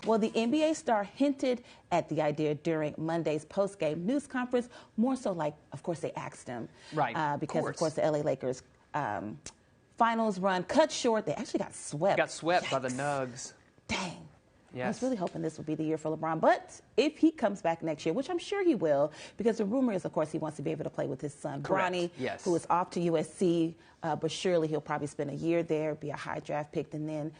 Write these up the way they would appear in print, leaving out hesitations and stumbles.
Well, the NBA star hinted at the idea during Monday's post-game news conference, more so like, of course, they asked him. Right, because, of course, the LA Lakers finals run cut short. They actually got swept. Got swept Yikes. by the Nugs. Dang. Yes. I was really hoping this would be the year for LeBron. But if he comes back next year, which I'm sure he will, because the rumor is, of course, he wants to be able to play with his son, Bronny, yes, who is off to USC. But surely he'll probably spend a year there, be a high draft pick, and then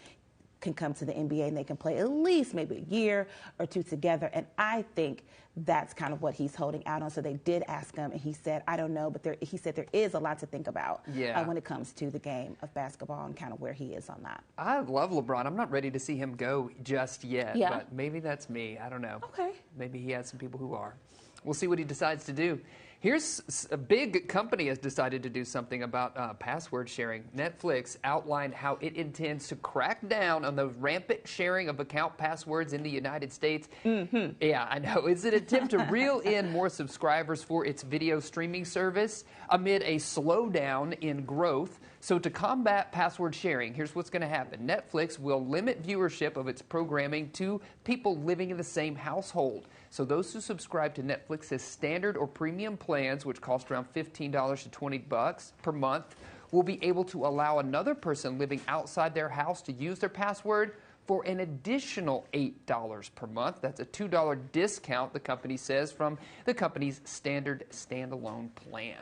can come to the NBA and they can play at least maybe a year or two together. And I think that's kind of what he's holding out on. So they did ask him, and he said, I don't know, but he said there is a lot to think about when it comes to the game of basketball and kind of where he is on that. I love LeBron. I'm not ready to see him go just yet, but maybe that's me. I don't know. Okay. Maybe he has some people who are. We'll see what he decides to do. Here's a big company has decided to do something about password sharing. Netflix outlined how it intends to crack down on the rampant sharing of account passwords in the United States. Yeah, I know. It's an attempt to reel in more subscribers for its video streaming service amid a slowdown in growth. So to combat password sharing, here's what's going to happen. Netflix will limit viewership of its programming to people living in the same household. So those who subscribe to Netflix's standard or premium plans, which cost around $15 to $20 per month, will be able to allow another person living outside their house to use their password for an additional $8 per month. That's a $2 discount, the company says, from the company's standard standalone plan.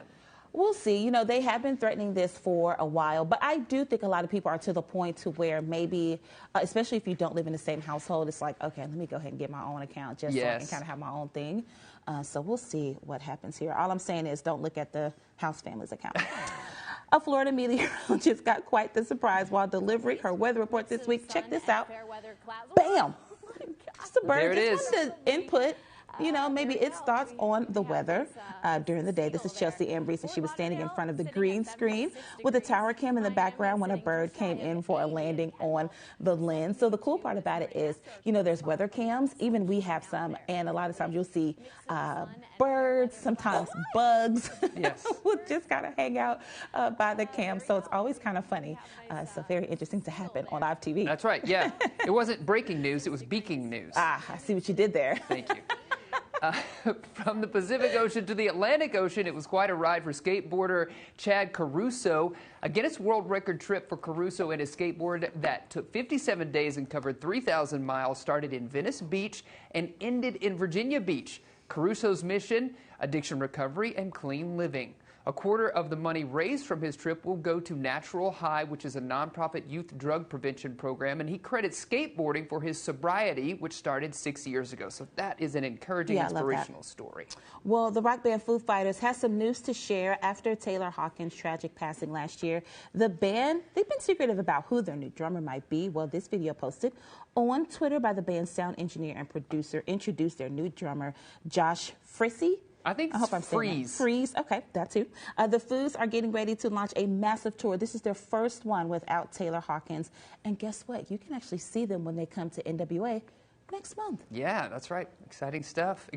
We'll see. You know, they have been threatening this for a while, but I do think a lot of people are to the point to where maybe, especially if you don't live in the same household, it's like, okay, let me go ahead and get my own account just so I can kind of have my own thing. So we'll see what happens here. All I'm saying is don't look at the house family's account. A Florida meteorologist got quite the surprise while delivering her weather report this week. Check this out. Bam! Just a bird. Just wanted to input, you know, maybe its thoughts on the weather during the day. This is Chelsea Embreeze, and she was standing in front of the green screen with a tower cam in the background when a bird came in for a landing on the lens. So the cool part about it is, you know, there's weather cams. Even we have some, and a lot of times you'll see birds, sometimes bugs, will just kind of hang out by the cam. So it's always kind of funny. So very interesting to happen on live TV. That's right, yeah. It wasn't breaking news, it was beaking news. Ah, I see what you did there. Thank you. From the Pacific Ocean to the Atlantic Ocean, it was quite a ride for skateboarder Chad Caruso. A Guinness World Record trip for Caruso and his skateboard that took 57 days and covered 3,000 miles started in Venice Beach and ended in Virginia Beach. Caruso's mission, addiction recovery and clean living. A quarter of the money raised from his trip will go to Natural High, which is a nonprofit youth drug prevention program, and he credits skateboarding for his sobriety, which started 6 years ago. So that is an encouraging, inspirational story. Well, the rock band Foo Fighters has some news to share after Taylor Hawkins' tragic passing last year. The band, they've been secretive about who their new drummer might be. Well, this video posted on Twitter by the band's sound engineer and producer introduced their new drummer, Josh Frissy. I hope I'm Freeze. Freeze, okay, that too. The Foos are getting ready to launch a massive tour. This is their first one without Taylor Hawkins. And guess what? You can actually see them when they come to NWA next month. Yeah, that's right. Exciting stuff.